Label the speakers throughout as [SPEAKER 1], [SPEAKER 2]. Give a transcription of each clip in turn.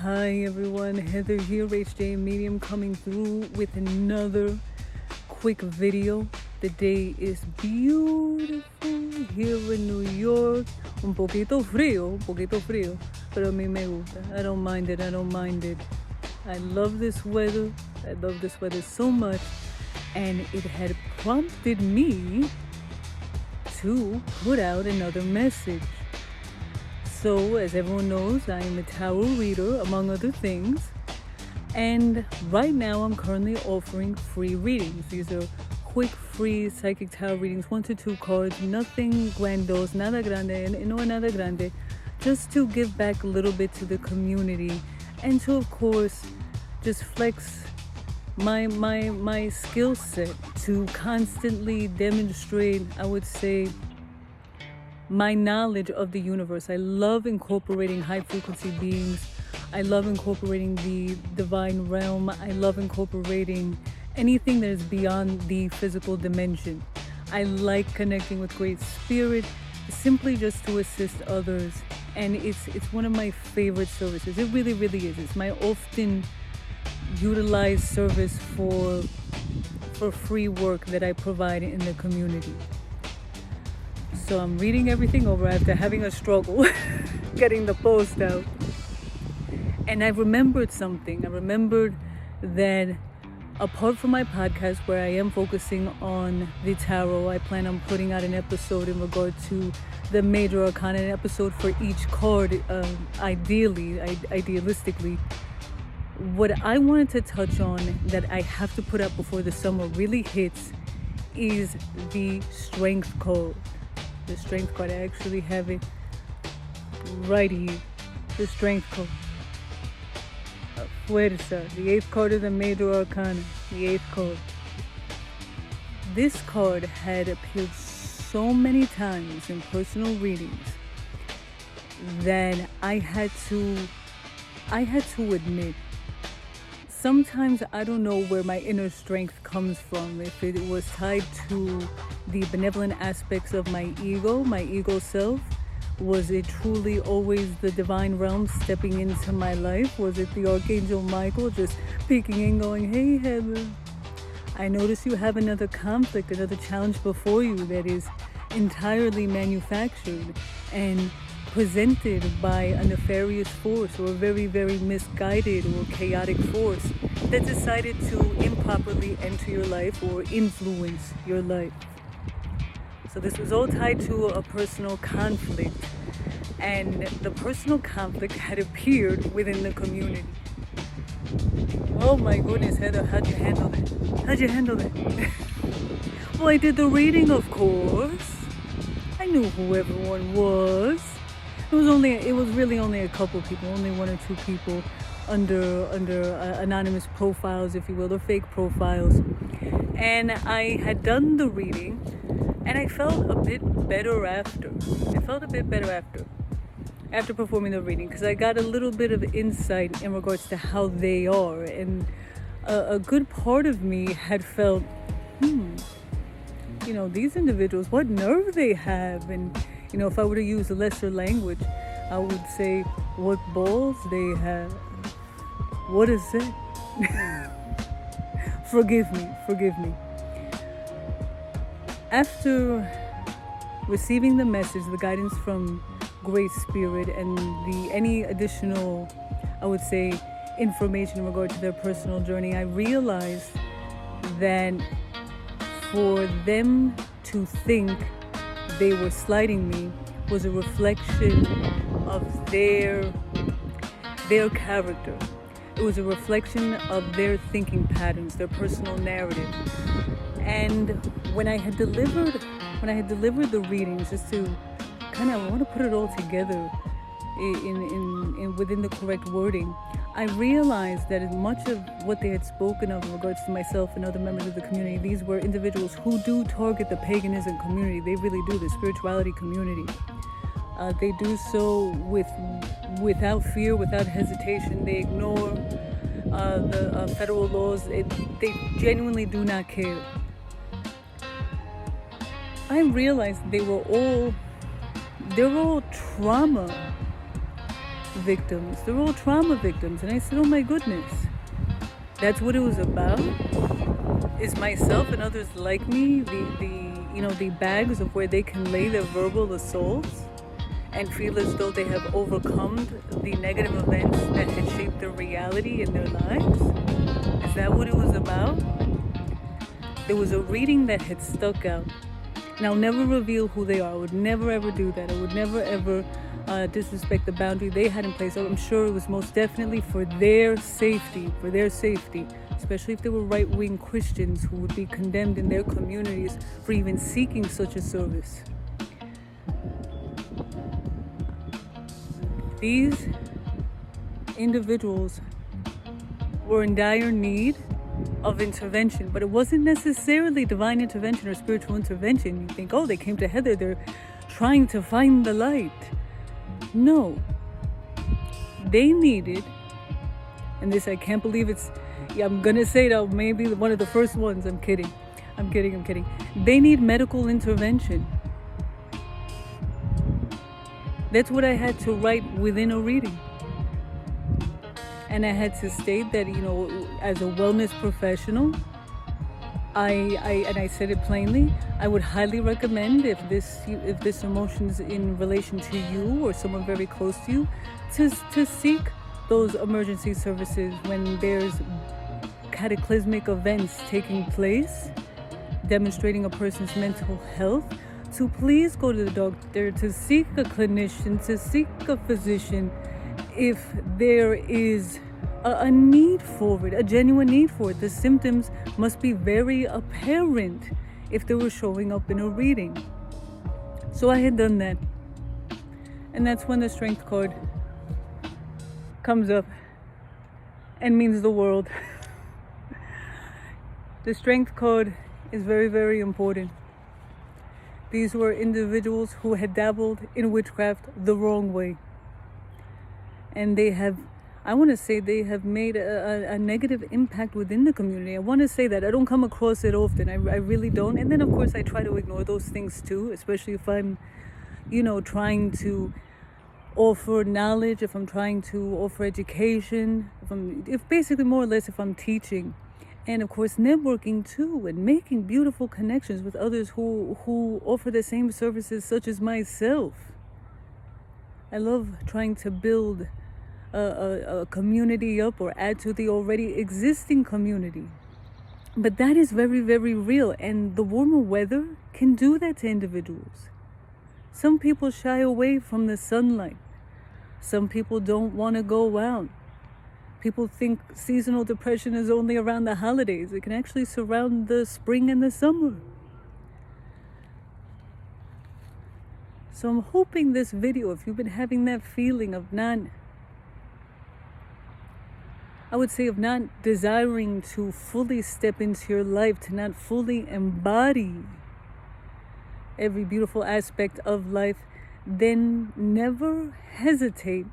[SPEAKER 1] Hi everyone, Heather here, hgamedium, coming through with another quick video. The day is beautiful here in New York. Un poquito frío, pero a mí me gusta. I don't mind it. I love this weather. I love this weather so much. And it had prompted me to put out another message. So, as everyone knows, I am a tarot reader, among other things. And right now, I'm currently offering free readings. These are quick, free psychic tarot readings, 1 to 2 cards, nothing grandos, nada grande, no nada grande, just to give back a little bit to the community and to, of course, just flex my skill set to constantly demonstrate, I would say, my knowledge of the universe. I love incorporating high frequency beings. I love incorporating the divine realm. I love incorporating anything that is beyond the physical dimension. I like connecting with great spirit simply just to assist others. And it's one of my favorite services. It really, really is. It's my often utilized service for free work that I provide in the community. So I'm reading everything over after having a struggle getting the post out. And I remembered something. I remembered that apart from my podcast where I am focusing on the tarot, I plan on putting out an episode in regard to the major arcana, an episode for each card, idealistically. What I wanted to touch on that I have to put up before the summer really hits is the strength card. The strength card, I actually have it right here. The strength card. Fuerza, the 8th card of the major arcana, the 8th card. This card had appeared so many times in personal readings that I had to admit, sometimes I don't know where my inner strength comes from. If it was tied to the benevolent aspects of my ego self, was it truly always the divine realm stepping into my life? Was it the Archangel Michael just peeking in going, hey Heather, I notice you have another conflict, another challenge before you that is entirely manufactured and presented by a nefarious force or a very, very misguided or chaotic force that decided to improperly enter your life or influence your life. So this was all tied to a personal conflict, and the personal conflict had appeared within the community. Oh my goodness, Heather, how'd you handle that? Well, I did the reading, of course. I knew who everyone was. It was really only a couple people, only 1 or 2 people under anonymous profiles, if you will, or fake profiles. And I had done the reading, and I felt a bit better after performing the reading, because I got a little bit of insight in regards to how they are. And a good part of me had felt, these individuals, what nerve they have. And if I were to use a lesser language, I would say, what balls they have. What is it? Forgive me. After receiving the message, the guidance from Great Spirit, and any additional, I would say, information in regard to their personal journey, I realized that for them to think they were slighting me was a reflection of their character. It was a reflection of their thinking patterns, their personal narrative. And when I had delivered the readings, just to I want to put it all together in within the correct wording, I realized that as much of what they had spoken of in regards to myself and other members of the community, these were individuals who do target the paganism community. They really do, the spirituality community. They do so without fear, without hesitation. They ignore the federal laws. They genuinely do not care. I realized they're all trauma victims. They're all trauma victims. And I said, oh my goodness, that's what it was about? Is myself and others like me the bags of where they can lay their verbal assaults and feel as though they have overcome the negative events that had shaped their reality in their lives? Is that what it was about? There was a reading that had stuck out. And I'll never reveal who they are. I would never ever do that. I would never ever disrespect the boundary they had in place. I'm sure it was most definitely for their safety, especially if they were right-wing Christians who would be condemned in their communities for even seeking such a service. These individuals were in dire need of intervention, but it wasn't necessarily divine intervention or spiritual intervention. You think, oh, they came together, they're trying to find the light. No. They needed, and this I can't believe I'm gonna say that maybe one of the first ones. I'm kidding. They need medical intervention. That's what I had to write within a reading. And I had to state that, as a wellness professional, I said it plainly, I would highly recommend if this emotion's in relation to you or someone very close to you, to seek those emergency services when there's cataclysmic events taking place, demonstrating a person's mental health, to please go to the doctor, to seek a clinician, to seek a physician if there is a need for it, a genuine need for it. The symptoms must be very apparent if they were showing up in a reading. So I had done that. And that's when the strength card comes up and means the world. The strength card is very, very important. These were individuals who had dabbled in witchcraft the wrong way. And they have made a negative impact within the community. I want to say that. I don't come across it often. I really don't. And then, of course, I try to ignore those things too, especially if I'm, trying to offer knowledge, if I'm trying to offer education, if basically more or less if I'm teaching. And of course, networking too, and making beautiful connections with others who offer the same services such as myself. I love trying to build a community up or add to the already existing community. But that is very, very real. And the warmer weather can do that to individuals. Some people shy away from the sunlight. Some people don't want to go out. People think seasonal depression is only around the holidays. It can actually surround the spring and the summer. So I'm hoping this video, if you've been having that feeling of not desiring to fully step into your life, to not fully embody every beautiful aspect of life, then never hesitate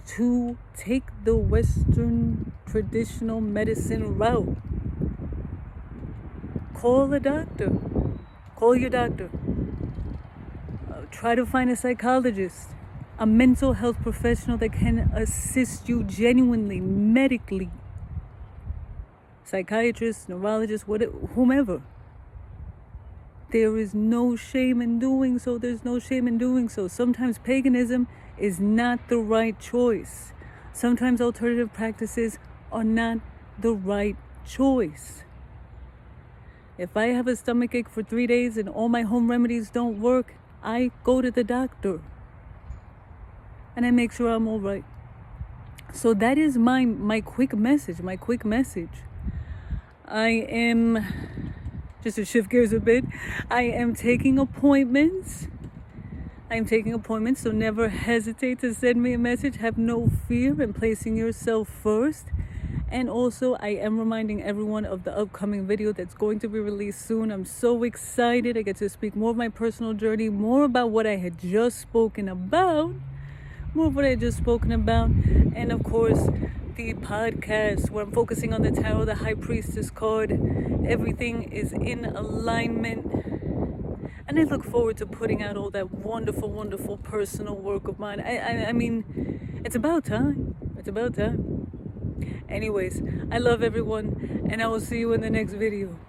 [SPEAKER 1] to take the Western traditional medicine route. Call a doctor. Call your doctor. Try to find a psychologist, a mental health professional that can assist you genuinely, medically. Psychiatrist, neurologist, whomever. There is no shame in doing so. There's no shame in doing so. Sometimes paganism is not the right choice. Sometimes alternative practices are not the right choice. If I have a stomach ache for 3 days and all my home remedies don't work, I go to the doctor and I make sure I'm all right. So that is my quick message. I am, just to shift gears a bit, I am taking appointments. So never hesitate to send me a message. Have no fear in placing yourself first. And also, I am reminding everyone of the upcoming video that's going to be released soon. I'm so excited. I get to speak more of my personal journey, more about what I had just spoken about. And of course, the podcast where I'm focusing on the tarot, the High Priestess card. Everything is in alignment. And I look forward to putting out all that wonderful, wonderful personal work of mine. I mean, it's about time. It's about time. Anyways, I love everyone, and I will see you in the next video.